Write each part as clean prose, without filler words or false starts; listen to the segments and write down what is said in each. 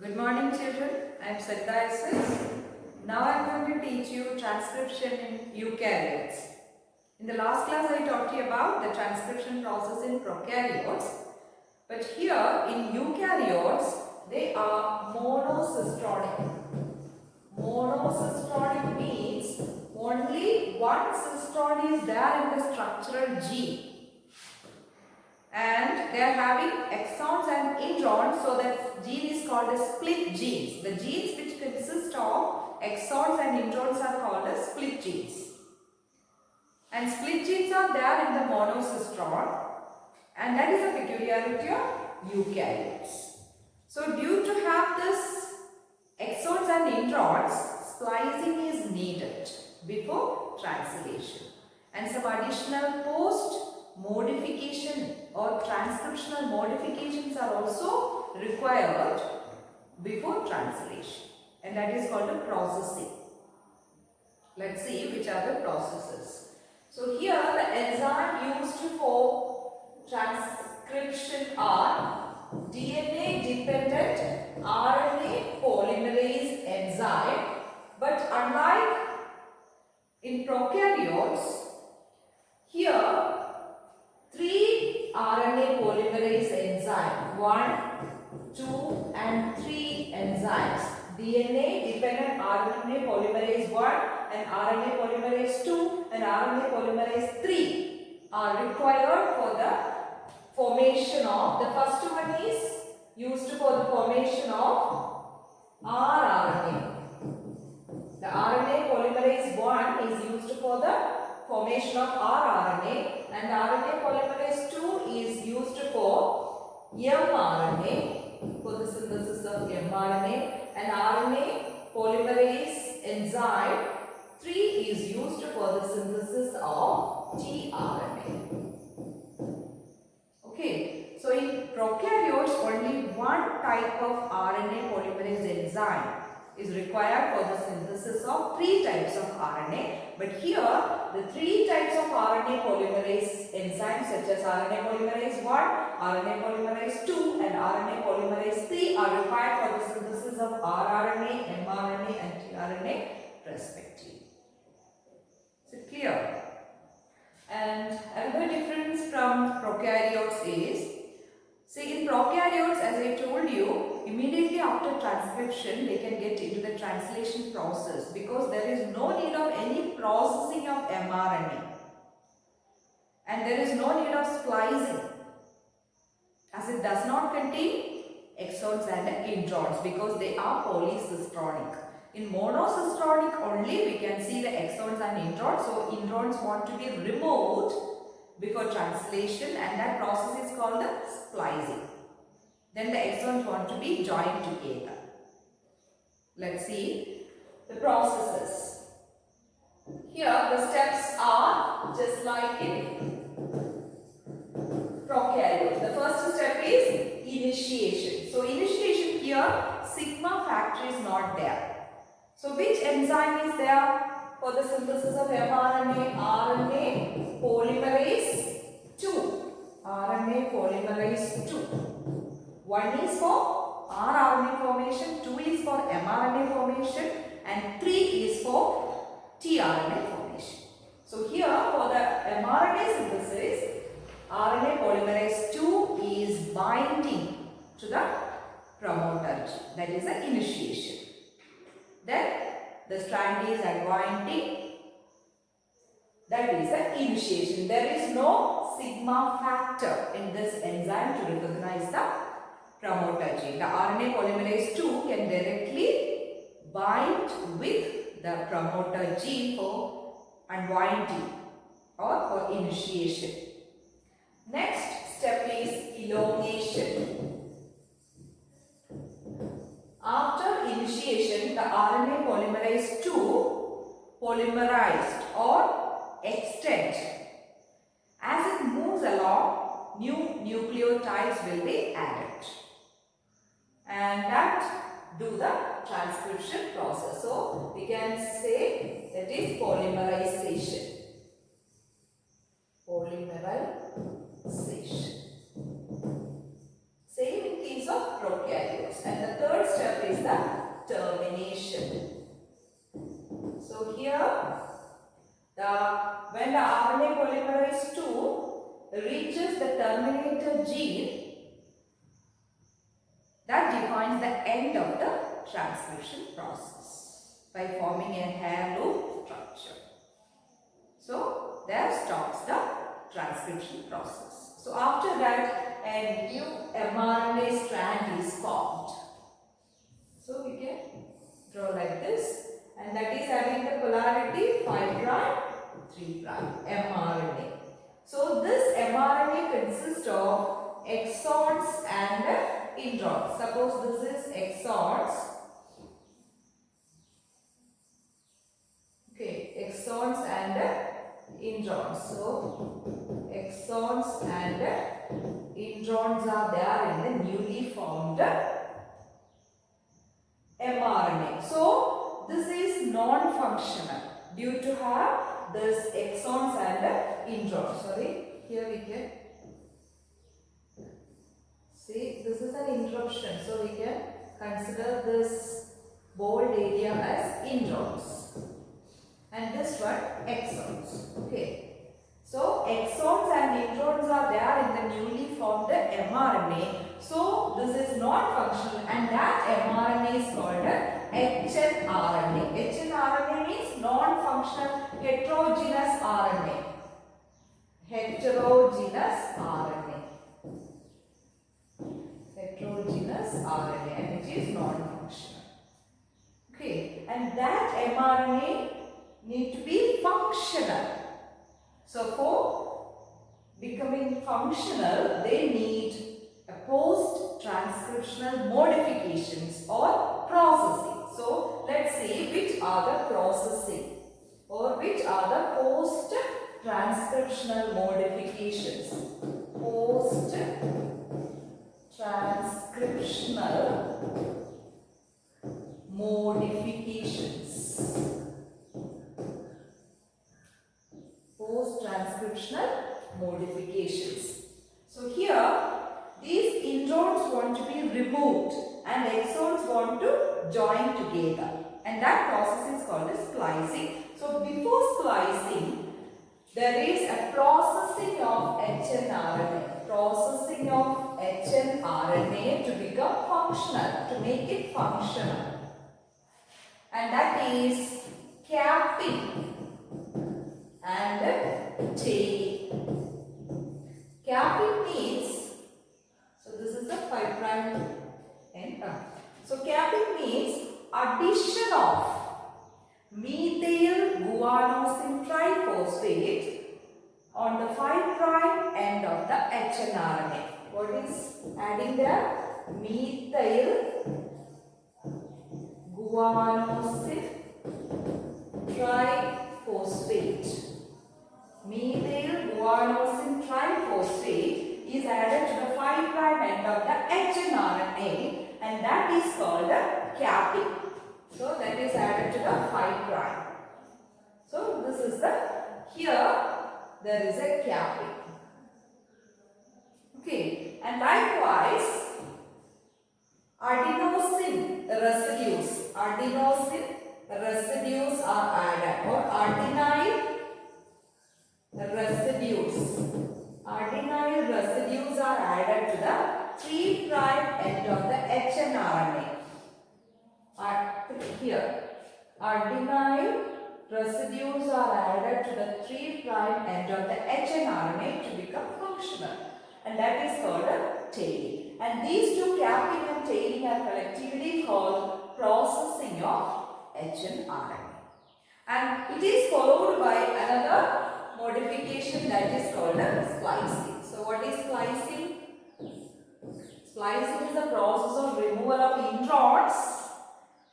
Good morning children, I am Sattha. Now I am going to teach you transcription in eukaryotes. In the last class I taught you about the transcription process in prokaryotes. But here in eukaryotes they are monocystonic. Monocystonic means only one cystone is there in the structural gene. And they are having exons and introns, so that gene is called as split genes. The genes which consist of exons and introns are called as split genes. And split genes are there in the monocystron, and that is a peculiarity of eukaryotes. So due to have this exons and introns, splicing is needed before translation. And some additional post modification or transcriptional modifications are also required before translation, and that is called a processing. Let's see which are the processes. So here the enzyme used for transcription are DNA dependent RNA polymerase enzyme, but unlike in prokaryotes, here 3 RNA polymerase enzymes, 1, 2 and 3 enzymes, DNA dependent RNA polymerase 1 and RNA polymerase 2 and RNA polymerase 3 are required for the formation of, the first one is used for the formation of rRNA. The RNA polymerase 1 is used for the formation of rRNA, and RNA polymerase 2 is used for mRNA, for the synthesis of mRNA, and RNA polymerase enzyme 3 is used for the synthesis of tRNA. Okay, so in prokaryotes only one type of RNA polymerase enzyme is required for the synthesis of 3 types of RNA. But here the 3 types of RNA polymerase enzymes such as RNA polymerase 1, RNA polymerase 2 and RNA polymerase 3 are required for the synthesis of rRNA, mRNA and tRNA respectively. Is it clear? And another difference from prokaryotes is, see, in prokaryotes, as I told you, immediately after transcription they can get into the translation process because there is no need of any processing of mRNA, and there is no need of splicing as it does not contain exons and introns because they are polycystonic. In monocystonic only we can see the exons and introns, so introns want to be removed before translation, and that process is called the splicing. Then the exons want to be joined together. Let's see the processes. Here the steps are just like in prokaryotes. The first step is initiation. So initiation here, sigma factor is not there. So which enzyme is there for the synthesis of mRNA? RNA polymerase 2. RNA polymerase 2. 1 is for rRNA formation, 2 is for mRNA formation and 3 is for tRNA formation. So here for the mRNA synthesis, RNA polymerase 2 is binding to the promoter gene, that is the initiation. Then the strand is unwinding, that is the initiation. There is no sigma factor in this enzyme to recognize the promoter gene. The RNA polymerase 2 can directly bind with the promoter gene for unwinding or for initiation. Next step is elongation. After initiation, the RNA polymerase 2 polymerized or extend. As it moves along, new nucleotides will be added, and that do the transcription process. So we can say that is polymerization. Polymerization. Same in case of prokaryotes. And the third step a termination. So here, when the RNA polymerase II reaches the terminator gene, that defines the end of the transcription process by forming a hair loop structure. So there stops the transcription process. So after that, a new mRNA strand is formed. So we can draw like this, and that is having the polarity 5 prime, 3 prime mRNA. So this mRNA consists of exons and introns. Suppose this is exons. Okay, exons and introns. So exons and introns are there in the newly formed mRNA. So this is non-functional due to have this exons and introns. Sorry, here we can see this is an interruption. So we can consider this bold area as introns and this one exons. Okay. So exons and introns are there in the newly formed mRNA. So this is not functional, and that mRNA is called hnRNA. hnRNA means non-functional heterogeneous RNA. Heterogeneous RNA. Heterogeneous RNA, and it is non-functional. Okay, and that mRNA need to be functional. So for becoming functional, they need a post-transcriptional modifications or processing. So let's see which are the processing or which are the post-transcriptional modifications. Post-transcriptional modifications. Post-transcriptional modifications. So here, these introns want to be removed and exons want to join together, and that process is called as splicing. So before splicing, there is a processing of hnRNA. Processing of hnRNA to become functional, to make it functional, and that is capping and tailing. Capping means, so this is the 5 prime end. So capping means addition of methyl guanosine triphosphate on the 5 prime end of the hnRNA. What is adding there? Methyl guanosine triphosphate. Methyl guanosine triphosphate is added to the 5 prime end of the hnRNA, and that is called capping. So that is added to the 5 prime. So this is the, here there is a capping. Okay, and likewise adenosine residues are added, or adenyl residues are added to the 3 prime end of the hnRNA. Here, adenyl residues are added to the 3 prime end of the hnRNA to become functional, and that is called a tailing. And these two, capping and tailing, are collectively called processing of hnRNA. And it is followed by another modification that is called splicing. So what is splicing? Splicing is the process of removal of introns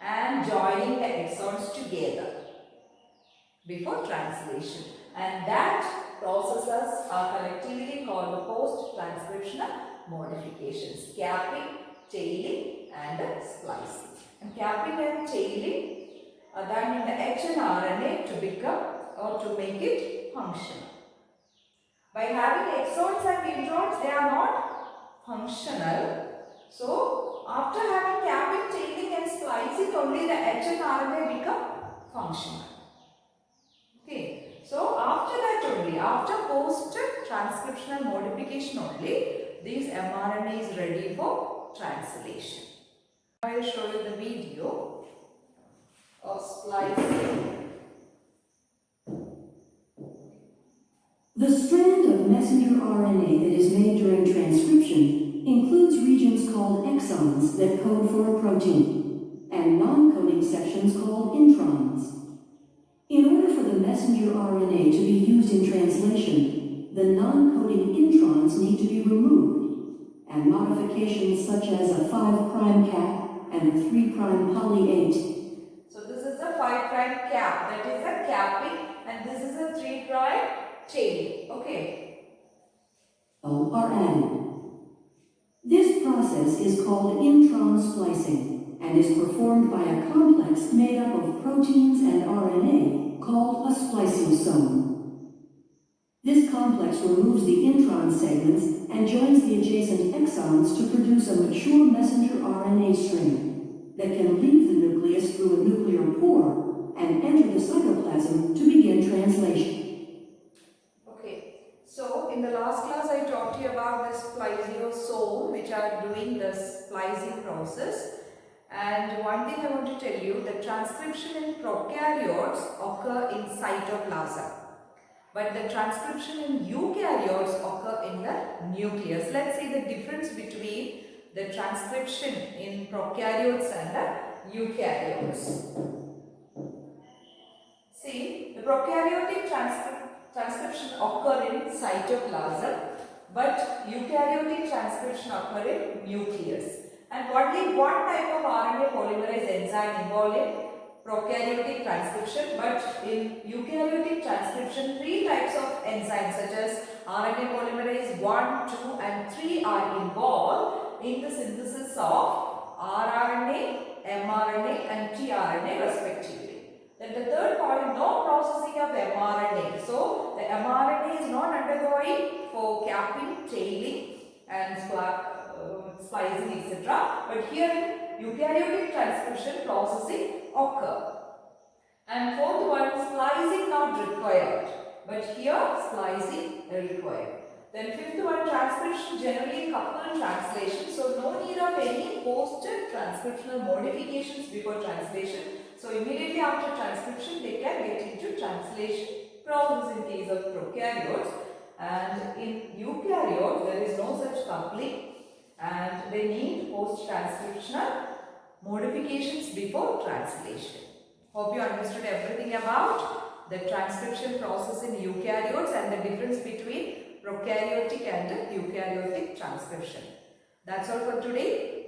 and joining the exons together before translation, and that processes are collectively called the post-transcriptional modifications: capping, tailing and splicing. And capping and tailing are done in the hnRNA to become or to make it functional. By having exons and introns, they are not functional. So after having capping, tailing and splicing, only the H and RNA become functional. Okay. So after that only, after post-transcriptional modification only, these mRNA is ready for translation. I will show you the video of splicing. The strand of messenger RNA that is made during transcription includes regions called exons that code for a protein, and non-coding sections called introns. In order for the messenger RNA to be used in translation, the non-coding introns need to be removed, and modifications such as a 5' cap and a 3' poly 8. So this is a 5' cap, that is a capping, and this is a 3' chaining. Okay. Are added. This process is called intron splicing and is performed by a complex made up of proteins and RNA called a spliceosome. This complex removes the intron segments and joins the adjacent exons to produce a mature messenger RNA string that can leave the nucleus through a nuclear pore and enter the cytoplasm to begin translation. So in the last class I talked to you about the spliceosome which are doing the splicing process, and one thing I want to tell you, the transcription in prokaryotes occur in cytoplasm, but the transcription in eukaryotes occur in the nucleus. Let's see the difference between the transcription in prokaryotes and the eukaryotes. See, the prokaryotic transcription occur in cytoplasm, but eukaryotic transcription occur in nucleus. And only one type of RNA polymerase enzyme involved in prokaryotic transcription, but in eukaryotic transcription, 3 types of enzymes such as RNA polymerase 1, 2 and 3 are involved in the synthesis of rRNA, mRNA and tRNA respectively. Then the third point, no processing of mRNA. So the mRNA is not undergoing for capping, tailing and splicing etc. But here in eukaryotic transcription processing occur. And fourth one, splicing not required, but here splicing required. Then fifth one, transcription generally coupled translation. So no need of any post-transcriptional modifications before translation. So immediately after transcription they can get into translation process in case of prokaryotes, and in eukaryotes there is no such coupling and they need post-transcriptional modifications before translation. Hope you understood everything about the transcription process in eukaryotes and the difference between prokaryotic and eukaryotic transcription. That's all for today.